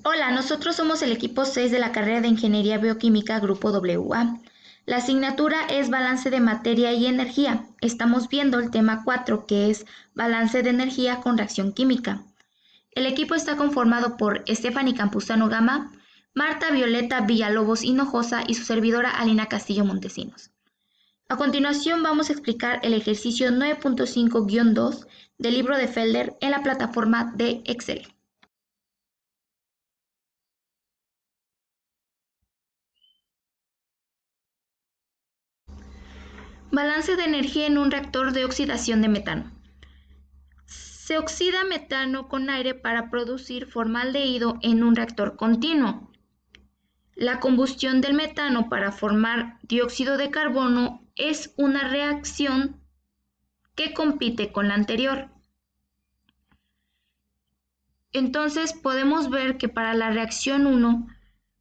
Hola, nosotros somos el equipo 6 de la carrera de Ingeniería Bioquímica Grupo WA. La asignatura es Balance de Materia y Energía. Estamos viendo el tema 4, que es Balance de Energía con Reacción Química. El equipo está conformado por Stephanie Campuzano Gama, Marta Violeta Villalobos Hinojosa y su servidora Alina Castillo Montesinos. A continuación vamos a explicar el ejercicio 9.5-2 del libro de Felder en la plataforma de Excel. Balance de energía en un reactor de oxidación de metano. Se oxida metano con aire para producir formaldehído en un reactor continuo. La combustión del metano para formar dióxido de carbono es una reacción que compite con la anterior. Entonces podemos ver que para la reacción 1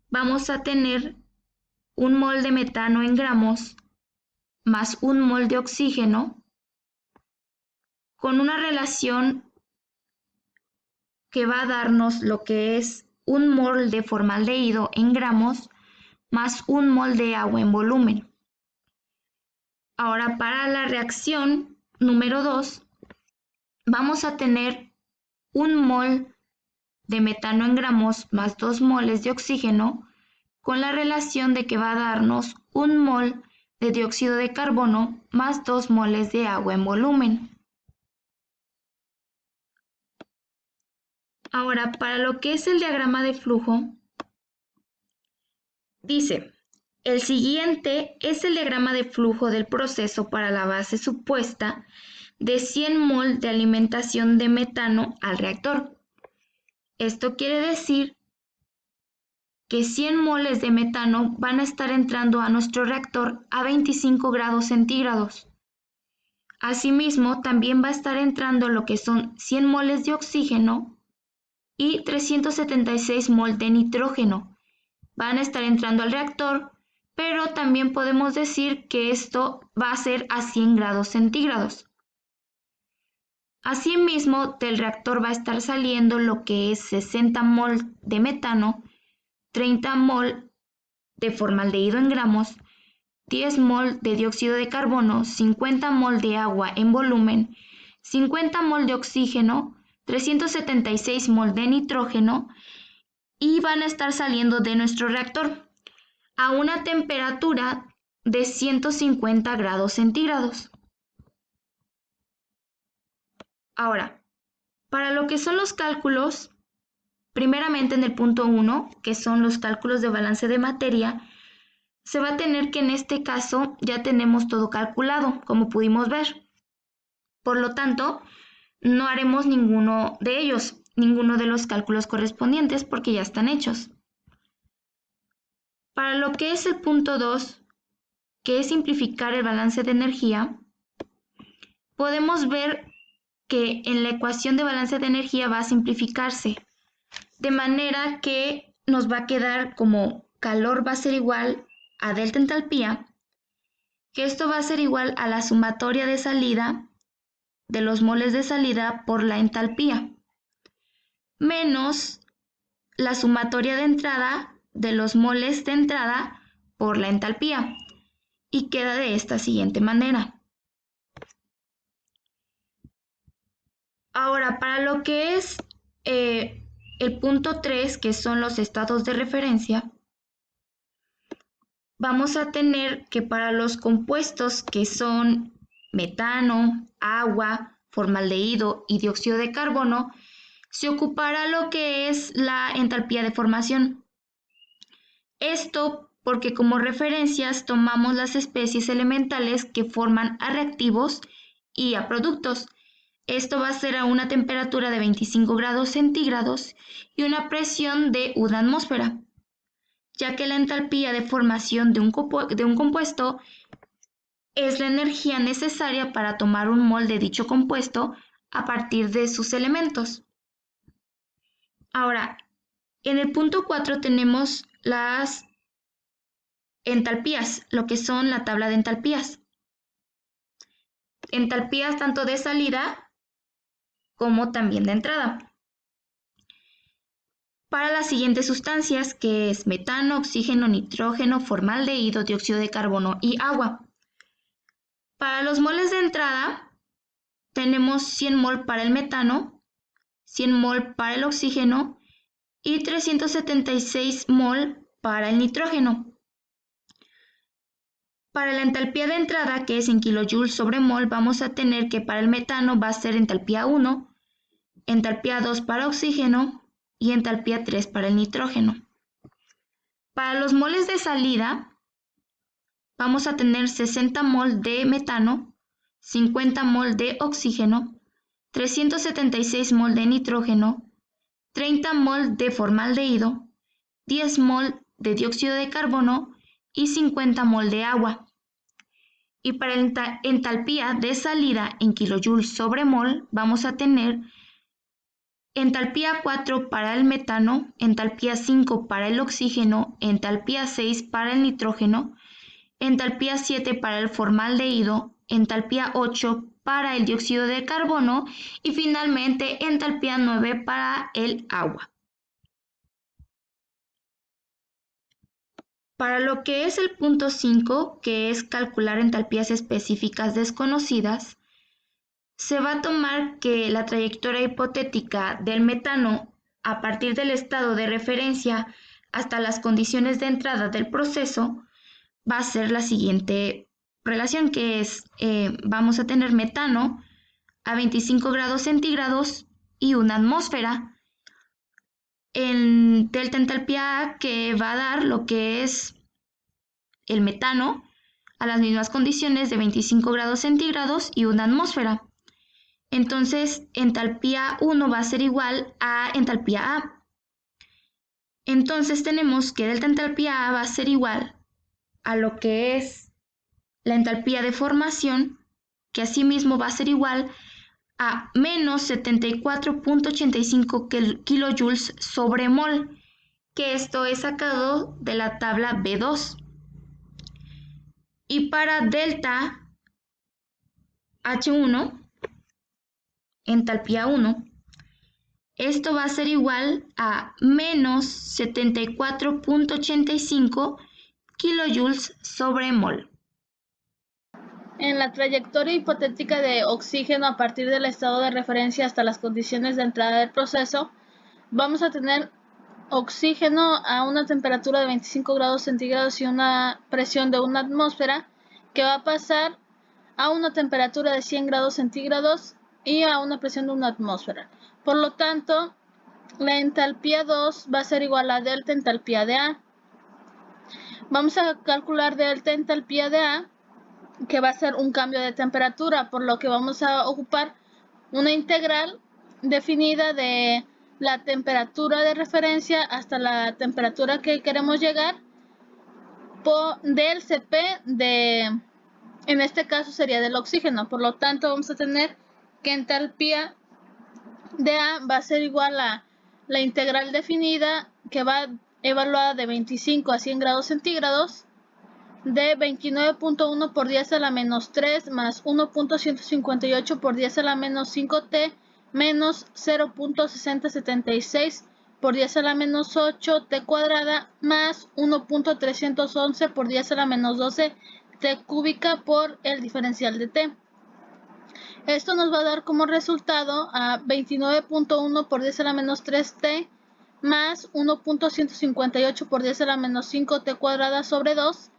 vamos a tener un mol de metano en gramos más un mol de oxígeno con una relación que va a darnos lo que es un mol de formaldehído en gramos más un mol de agua en volumen. Ahora para la reacción número 2 vamos a tener un mol de metano en gramos más 2 moles de oxígeno con la relación de que va a darnos un mol de dióxido de carbono más 2 moles de agua en volumen. Ahora, para lo que es el diagrama de flujo, dice, el siguiente es el diagrama de flujo del proceso para la base supuesta de 100 mol de alimentación de metano al reactor. Esto quiere decir que 100 moles de metano van a estar entrando a nuestro reactor a 25 grados centígrados. Asimismo, también va a estar entrando lo que son 100 moles de oxígeno y 376 mol de nitrógeno. Van a estar entrando al reactor, pero también podemos decir que esto va a ser a 100 grados centígrados. Asimismo, del reactor va a estar saliendo lo que es 60 mol de metano, 30 mol de formaldehído en gramos, 10 mol de dióxido de carbono, 50 mol de agua en volumen, 50 mol de oxígeno, 376 mol de nitrógeno y van a estar saliendo de nuestro reactor a una temperatura de 150 grados centígrados. Ahora, para lo que son los cálculos, primeramente en el punto 1, que son los cálculos de balance de materia, se va a tener que en este caso ya tenemos todo calculado, como pudimos ver. Por lo tanto, no haremos ninguno de ellos, ninguno de los cálculos correspondientes porque ya están hechos. Para lo que es el punto 2, que es simplificar el balance de energía, podemos ver que en la ecuación de balance de energía va a simplificarse, de manera que nos va a quedar como calor va a ser igual a delta entalpía, que esto va a ser igual a la sumatoria de salida de los moles de salida por la entalpía, menos la sumatoria de entrada de los moles de entrada por la entalpía, y queda de esta siguiente manera. Ahora, para lo que es el punto 3, que son los estados de referencia, vamos a tener que para los compuestos que son metano, agua, formaldehído y dióxido de carbono, se ocupará lo que es la entalpía de formación. Esto porque como referencias tomamos las especies elementales que forman a reactivos y a productos. Esto va a ser a una temperatura de 25 grados centígrados y una presión de 1 atmósfera, ya que la entalpía de formación de un compuesto es la energía necesaria para tomar un mol de dicho compuesto a partir de sus elementos. Ahora, en el punto 4 tenemos las entalpías, lo que son la tabla de entalpías. Entalpías tanto de salida como también de entrada. para las siguientes sustancias, que es metano, oxígeno, nitrógeno, formaldehído, dióxido de carbono y agua. Para los moles de entrada, tenemos 100 mol para el metano, 100 mol para el oxígeno y 376 mol para el nitrógeno. Para la entalpía de entrada, que es en kilojoules sobre mol, vamos a tener que para el metano va a ser entalpía 1, entalpía 2 para oxígeno y entalpía 3 para el nitrógeno. Para los moles de salida, vamos a tener 60 mol de metano, 50 mol de oxígeno, 376 mol de nitrógeno, 30 mol de formaldehído, 10 mol de dióxido de carbono y 50 mol de agua. Y para entalpía de salida en kilojoules sobre mol vamos a tener entalpía 4 para el metano, entalpía 5 para el oxígeno, entalpía 6 para el nitrógeno, entalpía 7 para el formaldehído, entalpía 8 para el dióxido de carbono y finalmente entalpía 9 para el agua. Para lo que es el punto 5, que es calcular entalpías específicas desconocidas, se va a tomar que la trayectoria hipotética del metano a partir del estado de referencia hasta las condiciones de entrada del proceso va a ser la siguiente relación, que es, vamos a tener metano a 25 grados centígrados y una atmósfera en delta entalpía A, que va a dar lo que es el metano a las mismas condiciones de 25 grados centígrados y una atmósfera. Entonces, entalpía 1 va a ser igual a entalpía A. Entonces, tenemos que delta entalpía A va a ser igual a lo que es la entalpía de formación, que asimismo va a ser igual a menos 74.85 kilojoules sobre mol, que esto es sacado de la tabla B2. Y para delta H1, entalpía 1, esto va a ser igual a menos 74.85 kilojoules sobre mol. En la trayectoria hipotética de oxígeno a partir del estado de referencia hasta las condiciones de entrada del proceso, vamos a tener oxígeno a una temperatura de 25 grados centígrados y una presión de una atmósfera, que va a pasar a una temperatura de 100 grados centígrados y a una presión de una atmósfera. Por lo tanto, la entalpía 2 va a ser igual a delta entalpía de A. Vamos a calcular delta entalpía de A, que va a ser un cambio de temperatura, por lo que vamos a ocupar una integral definida de la temperatura de referencia hasta la temperatura que queremos llegar del Cp en este caso sería del oxígeno. Por lo tanto, vamos a tener que entalpía de A va a ser igual a la integral definida, que va evaluada de 25 a 100 grados centígrados, de 29.1 por 10 a la menos 3 más 1.158 por 10 a la menos 5t menos 0.6076 por 10 a la menos 8 t cuadrada más 1.311 por 10 a la menos 12 t cúbica por el diferencial de t. Esto nos va a dar como resultado a 29.1 por 10 a la menos 3t más 1.158 por 10 a la menos 5t cuadrada sobre 2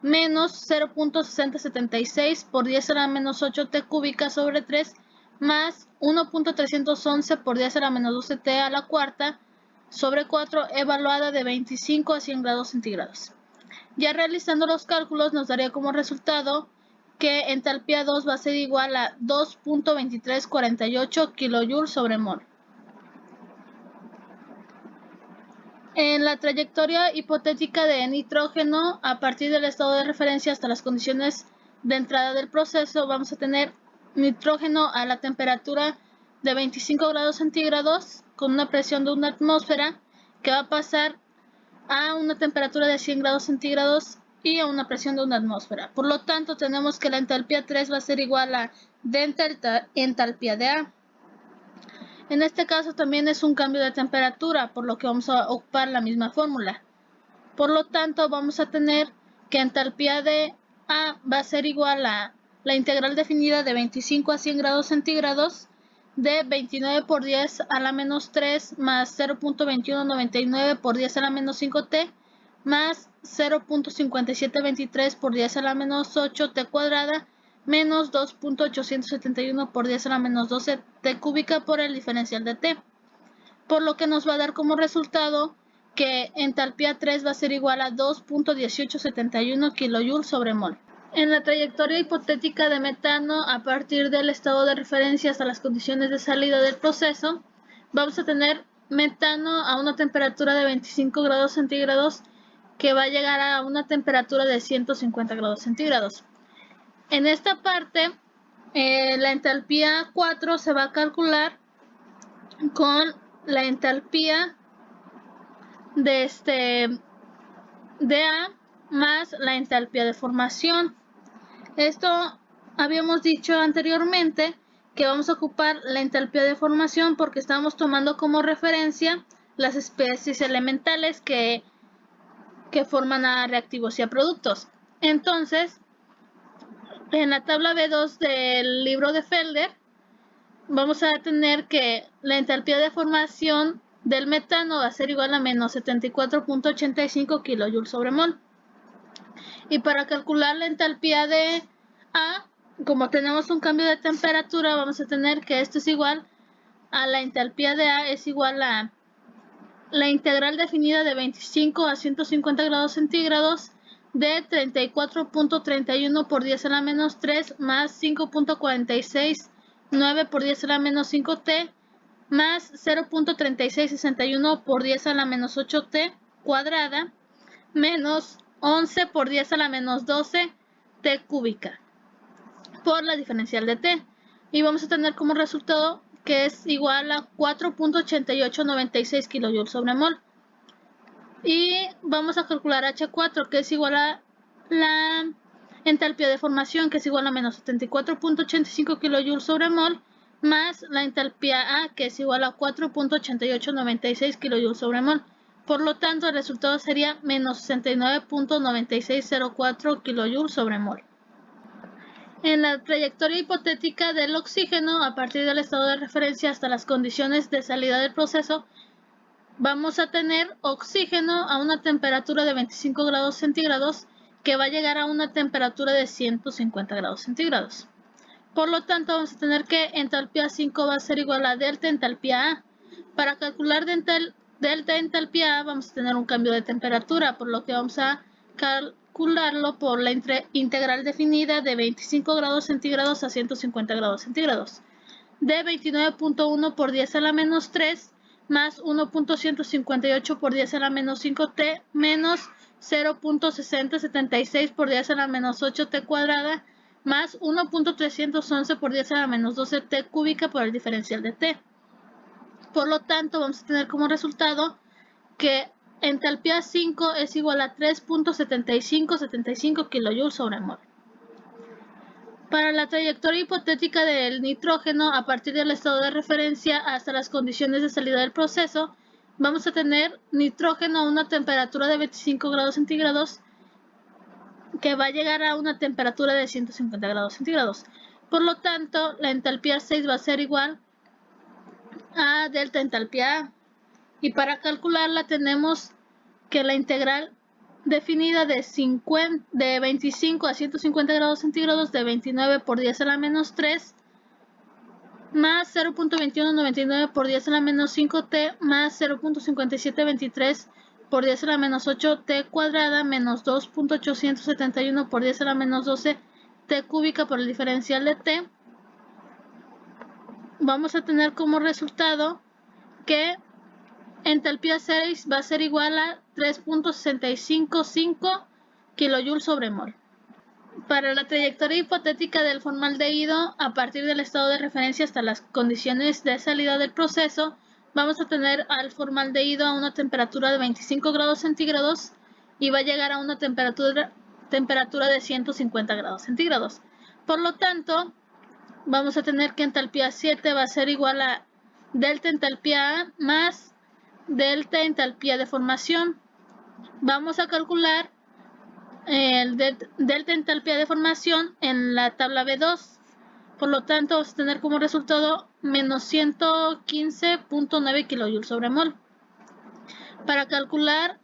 menos 0.6076 por 10 a la menos 8t cúbica sobre 3 más 1.311 por 10 a la menos 12t a la cuarta sobre 4 evaluada de 25 a 100 grados centígrados. Ya realizando los cálculos nos daría como resultado que entalpía 2 va a ser igual a 2.2348 kilojoules sobre mol. En la trayectoria hipotética de nitrógeno, a partir del estado de referencia hasta las condiciones de entrada del proceso, vamos a tener nitrógeno a la temperatura de 25 grados centígrados con una presión de una atmósfera, que va a pasar a una temperatura de 100 grados centígrados y a una presión de una atmósfera. Por lo tanto, tenemos que la entalpía 3 va a ser igual a delta entalpía de A. En este caso también es un cambio de temperatura, por lo que vamos a ocupar la misma fórmula. Por lo tanto, vamos a tener que entalpía de A va a ser igual a la integral definida de 25 a 100 grados centígrados de 29 por 10 a la menos 3 más 0.2199 por 10 a la menos 5t más 0.5723 por 10 a la menos 8t cuadrada menos 2.871 por 10 a la menos 12t cúbica por el diferencial de t. Por lo que nos va a dar como resultado que entalpía 3 va a ser igual a 2.1871 kJ sobre mol. En la trayectoria hipotética de metano, a partir del estado de referencia hasta las condiciones de salida del proceso, vamos a tener metano a una temperatura de 25 grados centígrados que va a llegar a una temperatura de 150 grados centígrados. En esta parte, la entalpía 4 se va a calcular con la entalpía de A más la entalpía de formación. Esto habíamos dicho anteriormente que vamos a ocupar la entalpía de formación porque estamos tomando como referencia las especies elementales que forman a reactivos y a productos. Entonces, en la tabla B2 del libro de Felder, vamos a tener que la entalpía de formación del metano va a ser igual a menos 74.85 kJ sobre mol. Y para calcular la entalpía de A, como tenemos un cambio de temperatura, vamos a tener que esto es igual a la entalpía de A es igual a la integral definida de 25 a 150 grados centígrados de 34.31 por 10 a la menos 3 más 5.469 por 10 a la menos 5t más 0.3661 por 10 a la menos 8t cuadrada menos 11 por 10 a la menos 12 t cúbica por la diferencial de t. Y vamos a tener como resultado que es igual a 4.8896 kJ sobre mol. Y vamos a calcular H4, que es igual a la entalpía de formación, que es igual a menos 74.85 kJ sobre mol, más la entalpía A, que es igual a 4.8896 kJ sobre mol. Por lo tanto, el resultado sería menos 69.9604 kJ sobre mol. En la trayectoria hipotética del oxígeno, a partir del estado de referencia hasta las condiciones de salida del proceso, vamos a tener oxígeno a una temperatura de 25 grados centígrados que va a llegar a una temperatura de 150 grados centígrados. Por lo tanto, vamos a tener que entalpía 5 va a ser igual a delta entalpía A. Para calcular delta entalpía A vamos a tener un cambio de temperatura, por lo que vamos a calcularlo por la integral definida de 25 grados centígrados a 150 grados centígrados de 29.1 por 10 a la menos 3 más 1.158 por 10 a la menos 5t menos 0.6076 por 10 a la menos 8t cuadrada más 1.311 por 10 a la menos 12t cúbica por el diferencial de t. Por lo tanto, vamos a tener como resultado que entalpía 5 es igual a 3.7575 kJ sobre mol. Para la trayectoria hipotética del nitrógeno, a partir del estado de referencia hasta las condiciones de salida del proceso, vamos a tener nitrógeno a una temperatura de 25 grados centígrados que va a llegar a una temperatura de 150 grados centígrados. Por lo tanto, la entalpía 6 va a ser igual a delta entalpía A. Y para calcularla tenemos que la integral definida de 25 a 150 grados centígrados de 29 por 10 a la menos 3 más 0.2199 por 10 a la menos 5t más 0.5723 por 10 a la menos 8t cuadrada menos 2.871 por 10 a la menos 12 t cúbica por el diferencial de t. Vamos a tener como resultado que entalpía 6 va a ser igual a 3.655 kJ sobre mol. Para la trayectoria hipotética del formaldehído, a partir del estado de referencia hasta las condiciones de salida del proceso, vamos a tener al formaldehído a una temperatura de 25 grados centígrados y va a llegar a una temperatura de 150 grados centígrados. Por lo tanto, vamos a tener que entalpía 7 va a ser igual a delta entalpía A más delta entalpía de formación. Vamos a calcular el delta entalpía de formación en la tabla B2. Por lo tanto, vamos a tener como resultado menos 115.9 kJ/mol. Para calcular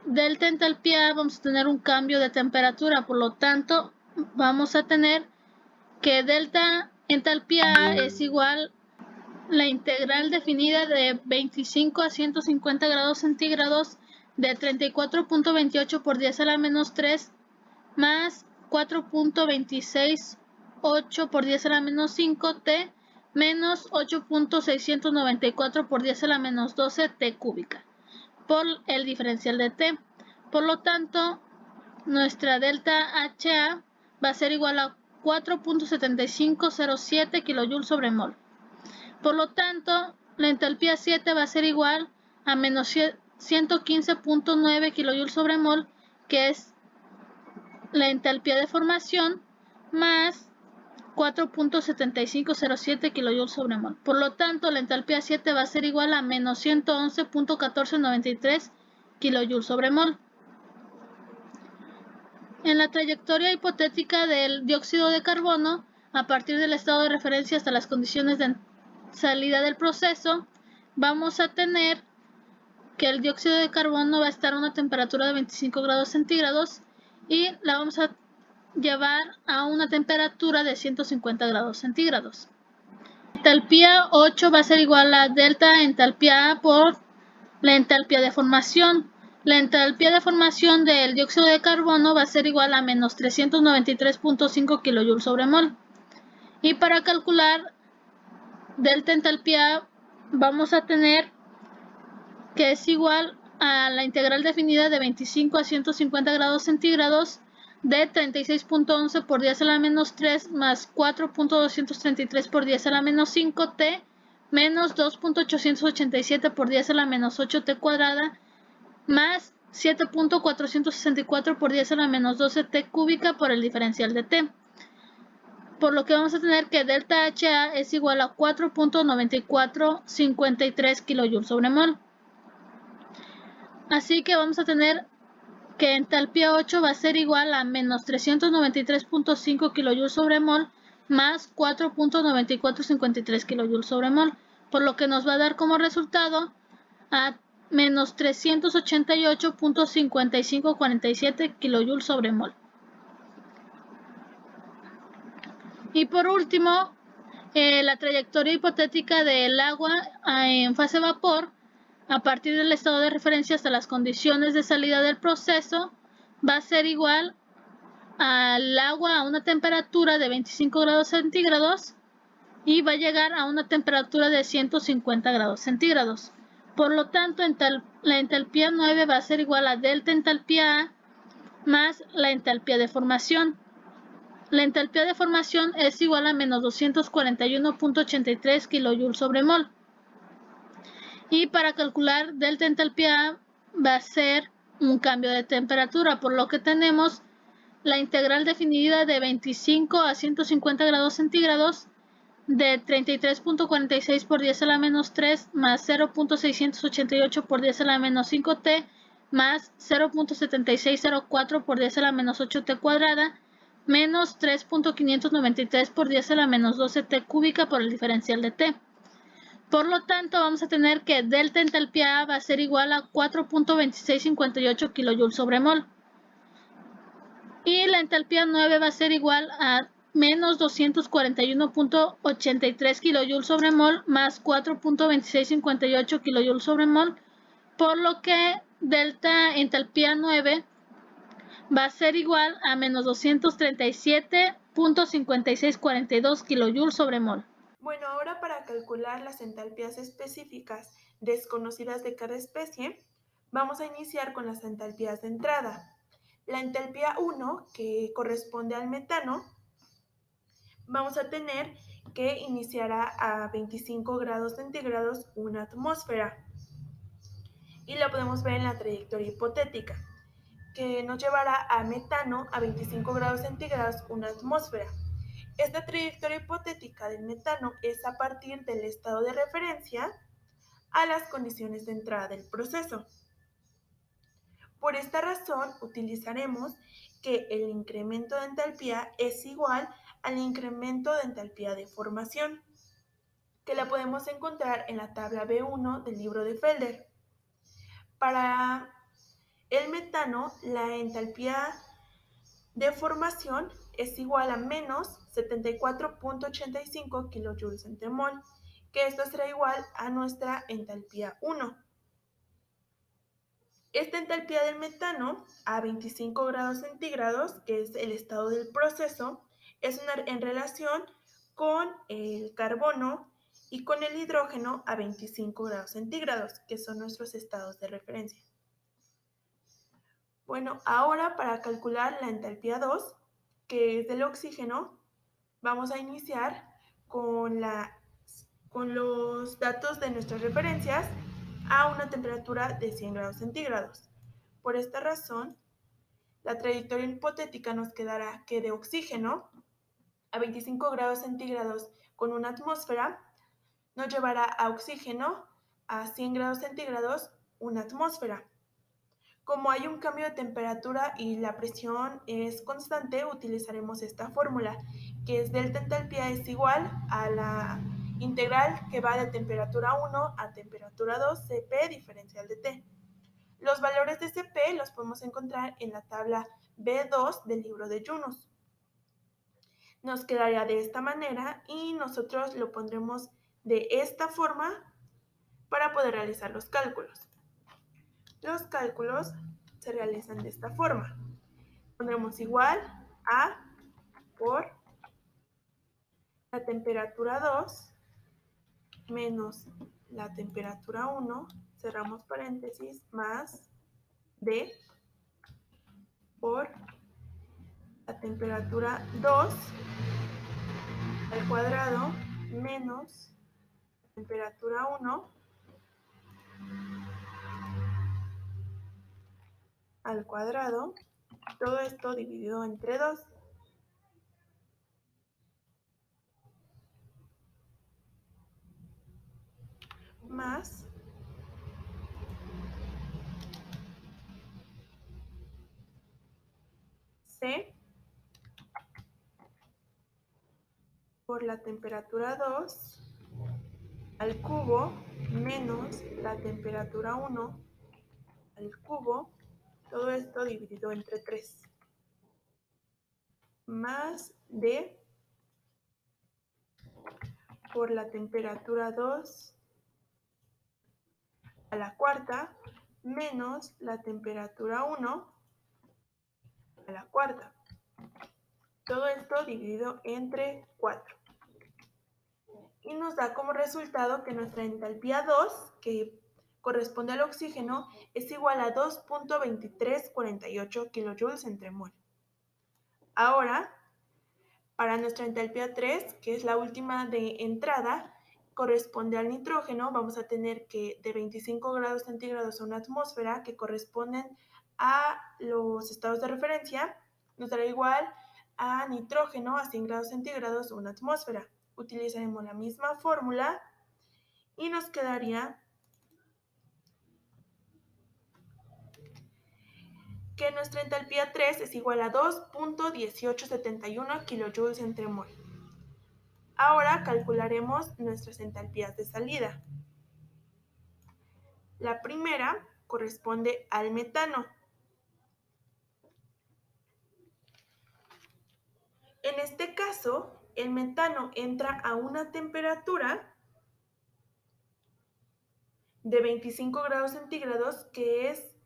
delta entalpía A vamos a tener un cambio de temperatura. Por lo tanto, vamos a tener que delta entalpía A es igual la integral definida de 25 a 150 grados centígrados de 34.28 por 10 a la menos 3 más 4.268 por 10 a la menos 5 T menos 8.694 por 10 a la menos 12 T cúbica por el diferencial de T. Por lo tanto, nuestra delta HA va a ser igual a 4.7507 kJ/mol. Por lo tanto, la entalpía 7 va a ser igual a menos 115.9 kJ/mol, que es la entalpía de formación, más 4.7507 kJ/mol. Por lo tanto, la entalpía 7 va a ser igual a menos 111.1493 kJ/mol. En la trayectoria hipotética del dióxido de carbono, a partir del estado de referencia hasta las condiciones de salida del proceso, vamos a tener que el dióxido de carbono va a estar a una temperatura de 25 grados centígrados y la vamos a llevar a una temperatura de 150 grados centígrados. Entalpía 8 va a ser igual a delta entalpía A por la entalpía de formación. La entalpía de formación del dióxido de carbono va a ser igual a menos 393.5 kJ/mol. Y para calcular delta entalpía vamos a tener que es igual a la integral definida de 25 a 150 grados centígrados de 36.11 por 10 a la menos 3 más 4.233 por 10 a la menos 5 T menos 2.887 por 10 a la menos 8 T cuadrada más 7.464 por 10 a la menos 12 T cúbica por el diferencial de T. Por lo que vamos a tener que delta HA es igual a 4.9453 kJ/mol. Así que vamos a tener que entalpía 8 va a ser igual a menos 393.5 kJ/mol más 4.9453 kJ/mol, por lo que nos va a dar como resultado a menos 388.5547 kJ/mol. Y por último, la trayectoria hipotética del agua en fase vapor a partir del estado de referencia hasta las condiciones de salida del proceso va a ser igual al agua a una temperatura de 25 grados centígrados y va a llegar a una temperatura de 150 grados centígrados. Por lo tanto, la entalpía 9 va a ser igual a delta entalpía A más la entalpía de formación. La entalpía de formación es igual a menos 241.83 kJ/mol. Y para calcular delta entalpía A va a ser un cambio de temperatura, por lo que tenemos la integral definida de 25 a 150 grados centígrados de 33.46 por 10 a la menos 3 más 0.688 por 10 a la menos 5 T más 0.7604 por 10 a la menos 8 T cuadrada menos 3.593 por 10 a la menos 12 T cúbica por el diferencial de T. Por lo tanto, vamos a tener que delta entalpía A va a ser igual a 4.2658 kJ/mol. Y la entalpía 9 va a ser igual a menos 241.83 kJ/mol más 4.2658 kJ/mol, por lo que delta entalpía 9 va a ser igual a menos 237.5642 kJ/mol. Bueno, ahora para calcular las entalpías específicas desconocidas de cada especie, vamos a iniciar con las entalpías de entrada. La entalpía 1, que corresponde al metano, vamos a tener que iniciará a 25 grados centígrados una atmósfera. Y la podemos ver en la trayectoria hipotética, que nos llevará a metano a 25 grados centígrados una atmósfera. Esta trayectoria hipotética del metano es a partir del estado de referencia a las condiciones de entrada del proceso. Por esta razón, utilizaremos que el incremento de entalpía es igual al incremento de entalpía de formación, que la podemos encontrar en la tabla B1 del libro de Felder. Para el metano, la entalpía de formación es igual a menos 74.85 kilojoules entre mol, que esto será igual a nuestra entalpía 1. Esta entalpía del metano a 25 grados centígrados, que es el estado del proceso, es en relación con el carbono y con el hidrógeno a 25 grados centígrados, que son nuestros estados de referencia. Bueno, ahora para calcular la entalpía 2, que es del oxígeno, vamos a iniciar con los datos de nuestras referencias a una temperatura de 100 grados centígrados. Por esta razón, la trayectoria hipotética nos quedará que de oxígeno a 25 grados centígrados con una atmósfera nos llevará a oxígeno a 100 grados centígrados una atmósfera. Como hay un cambio de temperatura y la presión es constante, utilizaremos esta fórmula, que es delta entalpía es igual a la integral que va de temperatura 1 a temperatura 2 Cp diferencial de T. Los valores de Cp los podemos encontrar en la tabla B2 del libro de Yunus. Nos quedaría de esta manera y nosotros lo pondremos de esta forma para poder realizar los cálculos. Los cálculos se realizan de esta forma. Pondremos igual a por la temperatura 2 menos la temperatura 1, cerramos paréntesis, más D por la temperatura 2 al cuadrado menos la temperatura 1 al cuadrado, todo esto dividido entre 2. Más C por la temperatura 2 al cubo menos la temperatura 1 al cubo, todo esto dividido entre 3. Más D por la temperatura 2 a la cuarta menos la temperatura 1 a la cuarta. Todo esto dividido entre 4. Y nos da como resultado que nuestra entalpía 2, que corresponde al oxígeno, es igual a 2.2348 kilojoules entre mol. Ahora, para nuestra entalpía 3, que es la última de entrada, corresponde al nitrógeno, vamos a tener que de 25 grados centígrados a una atmósfera, que corresponden a los estados de referencia, nos dará igual a nitrógeno a 100 grados centígrados una atmósfera. Utilizaremos la misma fórmula y nos quedaría que nuestra entalpía 3 es igual a 2.1871 kilojoules entre mol. Ahora calcularemos nuestras entalpías de salida. La primera corresponde al metano. En este caso, el metano entra a una temperatura de 25 grados centígrados, que es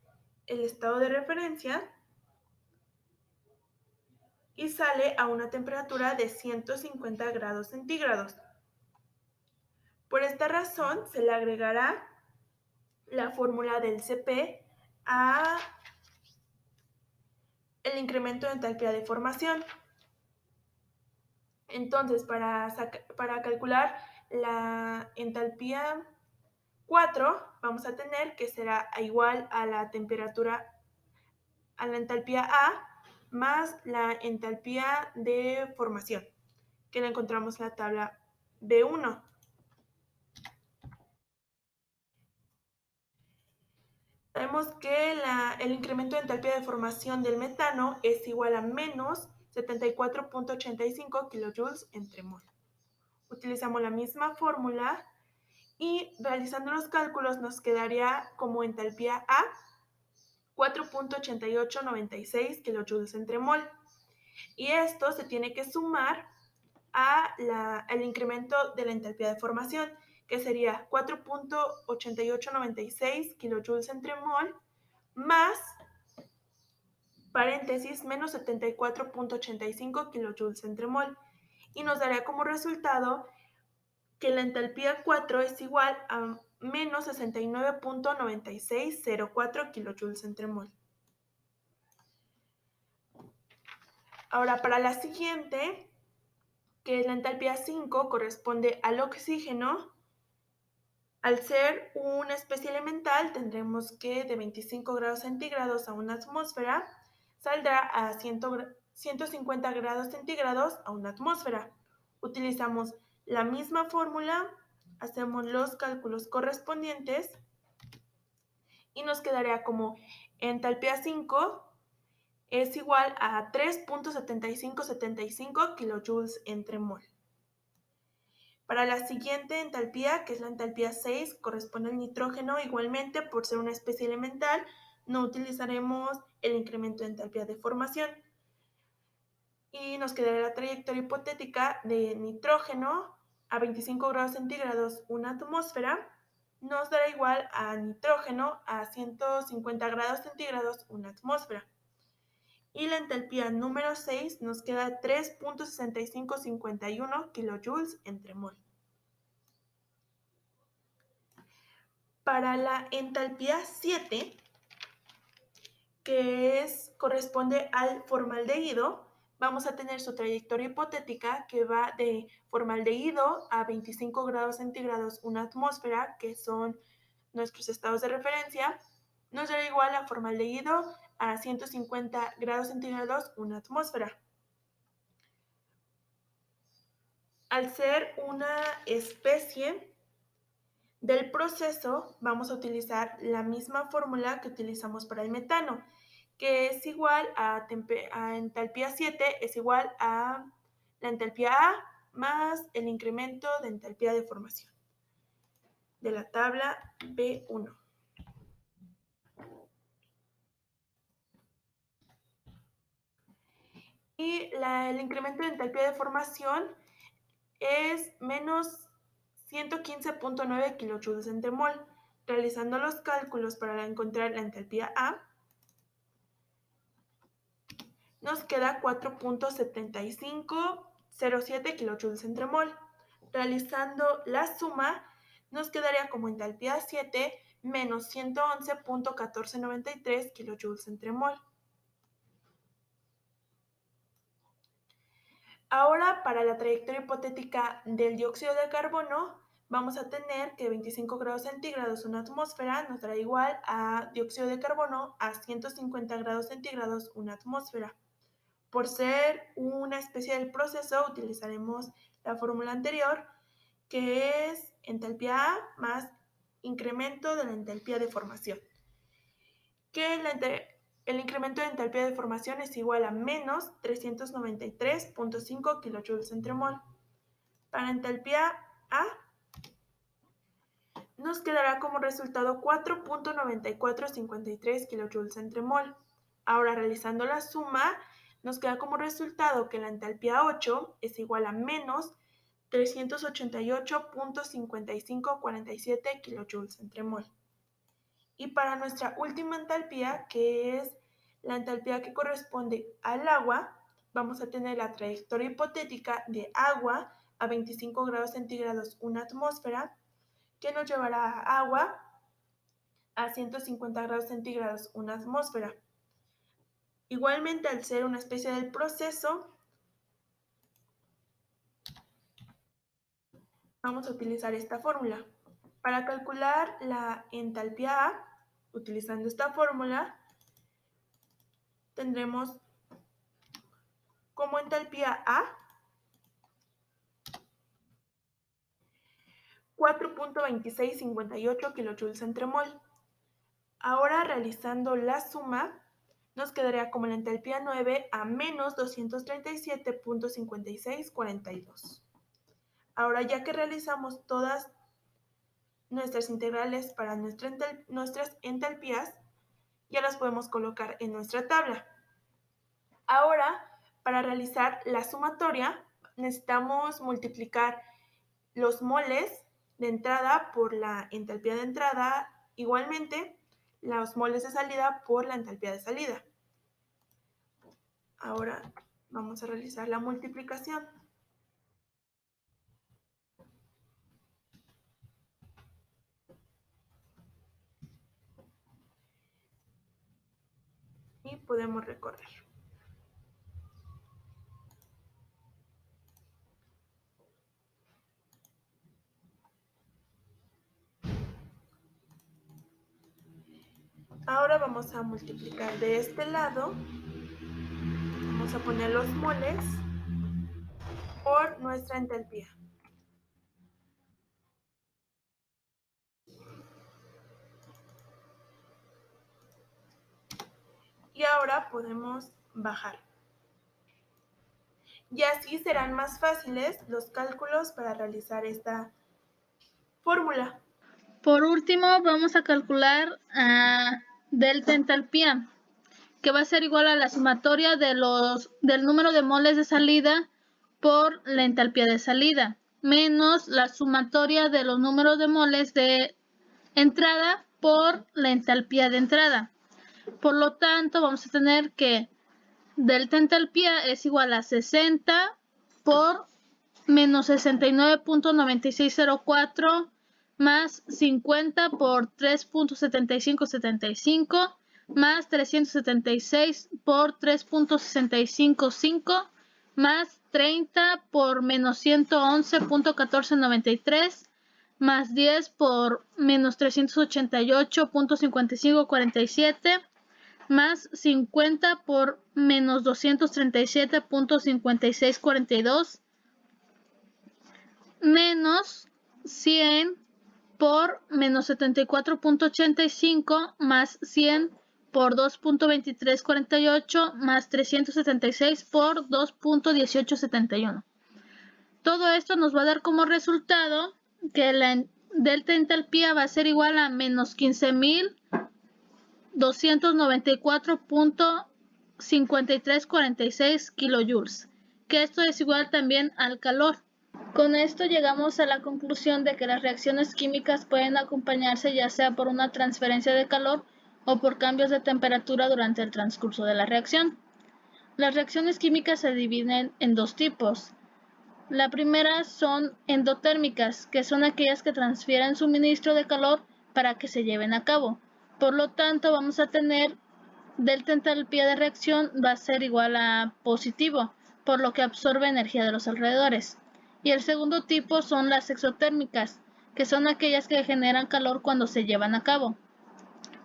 el estado de referencia, y sale a una temperatura de 150 grados centígrados. Por esta razón, se le agregará la fórmula del Cp a el incremento de entalpía de formación. Entonces, para calcular la entalpía 4, vamos a tener que será igual a la temperatura, a la entalpía A más la entalpía de formación, que la encontramos en la tabla B1. Sabemos que el incremento de entalpía de formación del metano es igual a menos 74.85 kilojoules entre mol. Utilizamos la misma fórmula y realizando los cálculos nos quedaría como entalpía A 4.8896 kilojoules entre mol. Y esto se tiene que sumar al incremento de la entalpía de formación, que sería 4.8896 kilojoules entre mol más, paréntesis, menos 74.85 kilojoules entre mol. Y nos daría como resultado que la entalpía 4 es igual a menos 69.9604 kilojoules entre mol. Ahora, para la siguiente, que es la entalpía 5, corresponde al oxígeno. Al ser una especie elemental, tendremos que de 25 grados centígrados a una atmósfera saldrá a 150 grados centígrados a una atmósfera. Utilizamos la misma fórmula, hacemos los cálculos correspondientes y nos quedaría como entalpía 5 es igual a 3.7575 kilojoules entre mol. Para la siguiente entalpía, que es la entalpía 6, corresponde al nitrógeno. Igualmente, por ser una especie elemental, no utilizaremos el incremento de entalpía de formación. Y nos quedará la trayectoria hipotética de nitrógeno a 25 grados centígrados, una atmósfera, nos dará igual a nitrógeno a 150 grados centígrados, una atmósfera. Y la entalpía número 6 nos queda 3.6551 kilojoules entre mol. Para la entalpía 7, que corresponde al formaldehído, vamos a tener su trayectoria hipotética que va de formaldehído a 25 grados centígrados, una atmósfera, que son nuestros estados de referencia, nos dará igual a formaldehído a 150 grados centígrados, una atmósfera. Al ser una especie del proceso, vamos a utilizar la misma fórmula que utilizamos para el metano, que es igual a entalpía 7, es igual a la entalpía A más el incremento de entalpía de formación de la tabla B1. Y el incremento de entalpía de formación es menos 115.9 kilojoules entre mol. Realizando los cálculos para encontrar la entalpía A, nos queda 4.7507 kilojoules entre mol. Realizando la suma, nos quedaría como entalpía 7 menos 111.1493 kilojoules entre mol. Ahora, para la trayectoria hipotética del dióxido de carbono, vamos a tener que 25 grados centígrados, una atmósfera, nos dará igual a dióxido de carbono a 150 grados centígrados, una atmósfera. Por ser una especie del proceso, utilizaremos la fórmula anterior, que es entalpía A más incremento de la entalpía de formación. Que el incremento de entalpía de formación es igual a menos 393.5 kilojoules entre mol. Para entalpía A, nos quedará como resultado 4.9453 kilojoules entre mol. Ahora, realizando la suma, nos queda como resultado que la entalpía 8 es igual a menos 388.5547 kilojoules entre mol. Y para nuestra última entalpía, que es la entalpía que corresponde al agua, vamos a tener la trayectoria hipotética de agua a 25 grados centígrados, una atmósfera, que nos llevará a agua a 150 grados centígrados, una atmósfera. Igualmente, al ser una especie del proceso, vamos a utilizar esta fórmula. Para calcular la entalpía A, utilizando esta fórmula, tendremos como entalpía A 4.2658 kilojoules entre mol. Ahora, realizando la suma, nos quedaría como la entalpía 9 a menos 237.5642. Ahora, ya que realizamos todas nuestras integrales para nuestras entalpías, ya las podemos colocar en nuestra tabla. Ahora, para realizar la sumatoria, necesitamos multiplicar los moles de entrada por la entalpía de entrada, igualmente los moles de salida por la entalpía de salida. Ahora vamos a realizar la multiplicación. Y podemos recorrer. Ahora vamos a multiplicar de este lado. Vamos a poner los moles por nuestra entalpía. Y ahora podemos bajar. Y así serán más fáciles los cálculos para realizar esta fórmula. Por último, vamos a calcular delta entalpía, que va a ser igual a la sumatoria del número de moles de salida por la entalpía de salida, menos la sumatoria de los números de moles de entrada por la entalpía de entrada. Por lo tanto, vamos a tener que delta entalpía es igual a 60 por menos 69.9604 más 50 por 3.7575 más 376 por 3.655 más 30 por menos 111.1493 más 10 por menos 388.5547 más 50 por menos 237.5642 menos 100 por menos 74.85 más 100 por 2.2348 más 376 por 2.1871. Todo esto nos va a dar como resultado que la delta entalpía va a ser igual a menos 15.294.5346 kilojoules, que esto es igual también al calor. Con esto llegamos a la conclusión de que las reacciones químicas pueden acompañarse ya sea por una transferencia de calor o por cambios de temperatura durante el transcurso de la reacción. Las reacciones químicas se dividen en dos tipos. La primera son endotérmicas, que son aquellas que transfieren suministro de calor para que se lleven a cabo. Por lo tanto, vamos a tener delta entalpía de reacción va a ser igual a positivo, por lo que absorbe energía de los alrededores. Y el segundo tipo son las exotérmicas, que son aquellas que generan calor cuando se llevan a cabo.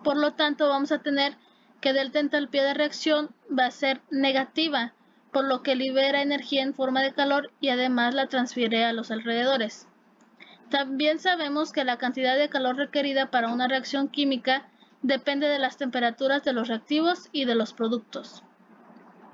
Por lo tanto, vamos a tener que delta entalpía de reacción va a ser negativa, por lo que libera energía en forma de calor y además la transfiere a los alrededores. También sabemos que la cantidad de calor requerida para una reacción química depende de las temperaturas de los reactivos y de los productos.